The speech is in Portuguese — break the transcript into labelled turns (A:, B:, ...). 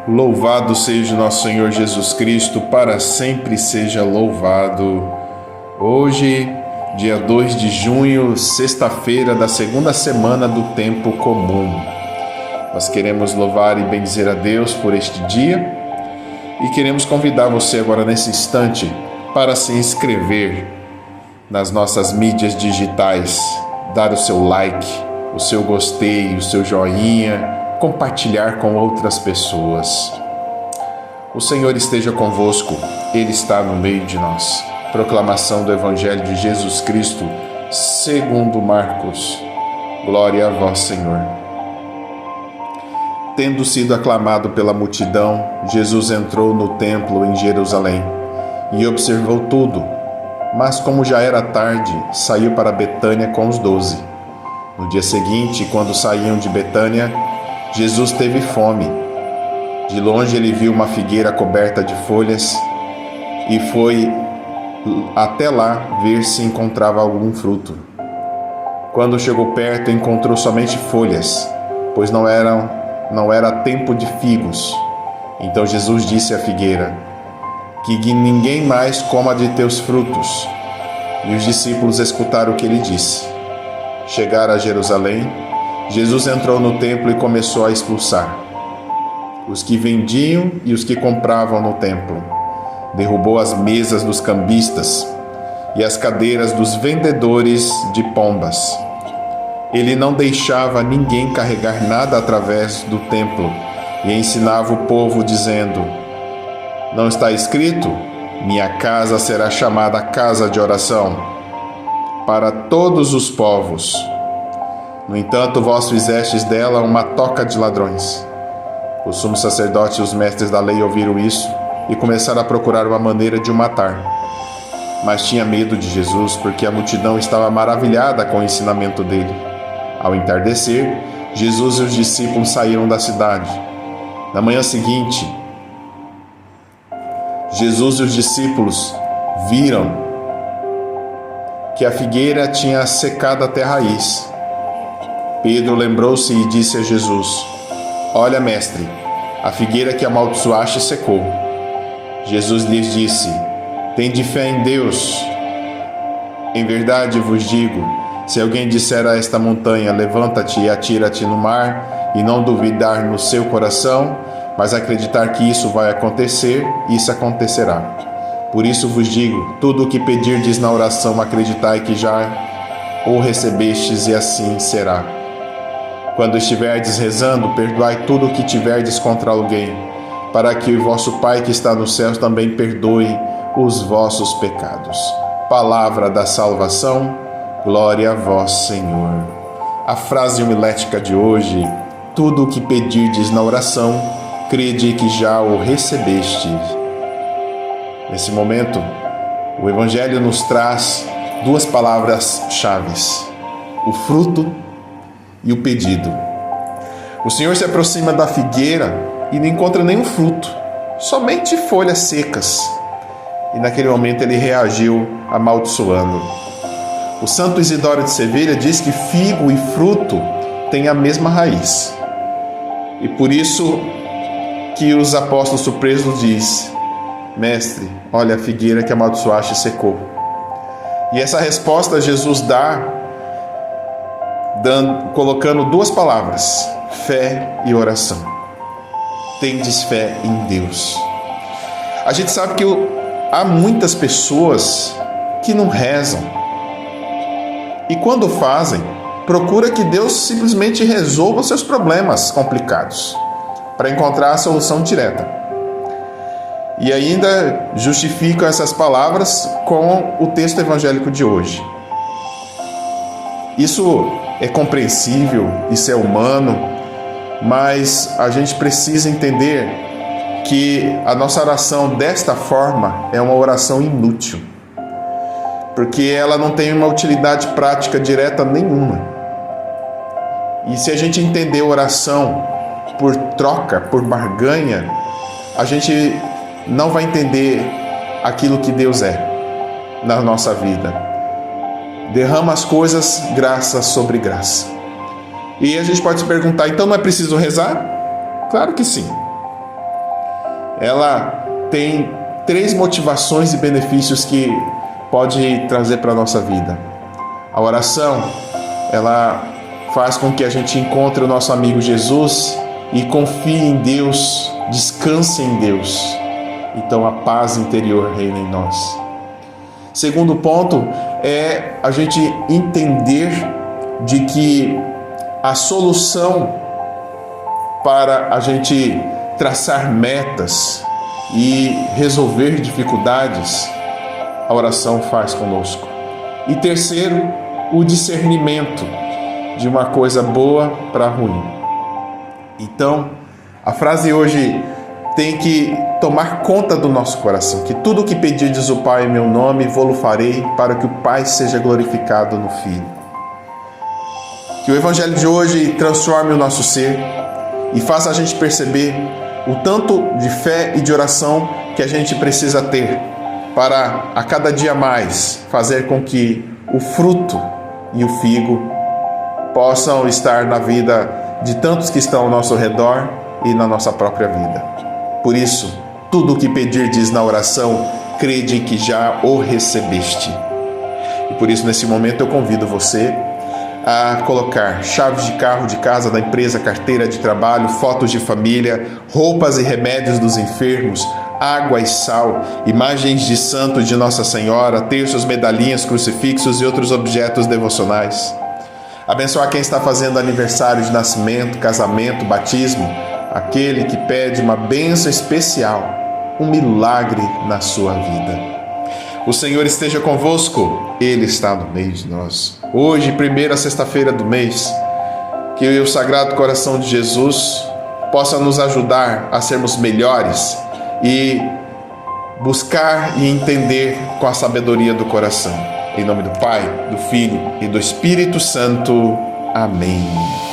A: Louvado seja nosso Senhor Jesus Cristo, para sempre seja louvado. Hoje, dia 2 de junho, sexta-feira da segunda semana do tempo comum. Nós queremos louvar e bendizer a Deus por este dia e queremos convidar você agora nesse instante para se inscrever nas nossas mídias digitais, dar o seu like, o seu gostei, o seu joinha, compartilhar com outras pessoas. O Senhor esteja convosco, Ele está no meio de nós. Proclamação do Evangelho de Jesus Cristo, segundo Marcos. Glória a vós, Senhor. Tendo sido aclamado pela multidão, Jesus entrou no templo em Jerusalém e observou tudo. Mas como já era tarde, saiu para Betânia com os 12. No dia seguinte, quando saíam de Betânia, Jesus teve fome. De longe ele viu uma figueira coberta de folhas e foi até lá ver se encontrava algum fruto. Quando chegou perto, encontrou somente folhas, pois não era tempo de figos. Então Jesus disse à figueira: que ninguém mais coma de teus frutos. E os discípulos escutaram o que ele disse. Chegaram a Jerusalém. Jesus entrou no templo e começou a expulsar os que vendiam e os que compravam no templo. Derrubou as mesas dos cambistas e as cadeiras dos vendedores de pombas. Ele não deixava ninguém carregar nada através do templo e ensinava o povo dizendo: não está escrito: minha casa será chamada casa de oração para todos os povos. No entanto, vós fizestes dela uma toca de ladrões. Os sumos sacerdotes e os mestres da lei ouviram isso e começaram a procurar uma maneira de o matar. Mas tinha medo de Jesus, porque a multidão estava maravilhada com o ensinamento dele. Ao entardecer, Jesus e os discípulos saíram da cidade. Na manhã seguinte, Jesus e os discípulos viram que a figueira tinha secado até a raiz. Pedro lembrou-se e disse a Jesus: olha, mestre, a figueira que amaldiçoaste secou. Jesus lhes disse: tende fé em Deus. Em verdade vos digo, se alguém disser a esta montanha: levanta-te e atira-te no mar, e não duvidar no seu coração, mas acreditar que isso vai acontecer, isso acontecerá. Por isso vos digo, tudo o que pedirdes na oração, acreditai que já o recebestes, e assim será. Quando estiverdes rezando, perdoai tudo o que tiverdes contra alguém, para que o vosso Pai que está nos céus também perdoe os vossos pecados. Palavra da salvação, glória a vós, Senhor. A frase homilética de hoje: tudo o que pedirdes na oração, crede que já o recebeste. Nesse momento, o Evangelho nos traz duas palavras-chave: o fruto e o pedido. O Senhor se aproxima da figueira e não encontra nenhum fruto, somente folhas secas. E naquele momento ele reagiu amaldiçoando. O Santo Isidoro de Sevilha diz que figo e fruto têm a mesma raiz. E por isso que os apóstolos surpresos diz: mestre, olha, a figueira que amaldiçoaste secou. E essa resposta Jesus dá colocando duas palavras: fé e oração. Tendes fé em Deus. A gente sabe que há muitas pessoas que não rezam, e quando fazem, procura que Deus simplesmente resolva os seus problemas complicados para encontrar a solução direta. E ainda justificam essas palavras com o texto evangélico de hoje. Isso é compreensível, isso é humano, mas a gente precisa entender que a nossa oração desta forma é uma oração inútil, porque ela não tem uma utilidade prática direta nenhuma. E se a gente entender oração por troca, por barganha, a gente não vai entender aquilo que Deus é na nossa vida. Derrama as coisas graça sobre graça. E a gente pode se perguntar: então não é preciso rezar? Claro que sim. ela tem 3 motivações e benefícios que pode trazer para a nossa vida. A oração, ela faz com que a gente encontre o nosso amigo Jesus e confie em Deus, descanse em Deus. Então a paz interior reina em nós. Segundo ponto é a gente entender de que a solução para a gente traçar metas e resolver dificuldades, a oração faz conosco. E terceiro, o discernimento de uma coisa boa para ruim. Então, a frase hoje tem que tomar conta do nosso coração, que tudo o que pedirdes o Pai em meu nome, vô-lo farei, para que o Pai seja glorificado no Filho. Que o Evangelho de hoje transforme o nosso ser e faça a gente perceber o tanto de fé e de oração que a gente precisa ter para a cada dia mais fazer com que o fruto e o figo possam estar na vida de tantos que estão ao nosso redor e na nossa própria vida. Por isso, tudo o que pedirdes na oração, crede que já o recebeste. E por isso, nesse momento, eu convido você a colocar chaves de carro, de casa, da empresa, carteira de trabalho, fotos de família, roupas e remédios dos enfermos, água e sal, imagens de santo de Nossa Senhora, terços, medalhinhas, crucifixos e outros objetos devocionais. Abençoar quem está fazendo aniversário de nascimento, casamento, batismo, aquele que pede uma bênção especial, um milagre na sua vida. O Senhor esteja convosco, Ele está no meio de nós. Hoje, primeira sexta-feira do mês, que o Sagrado Coração de Jesus possa nos ajudar a sermos melhores e buscar e entender com a sabedoria do coração. Em nome do Pai, do Filho e do Espírito Santo. Amém.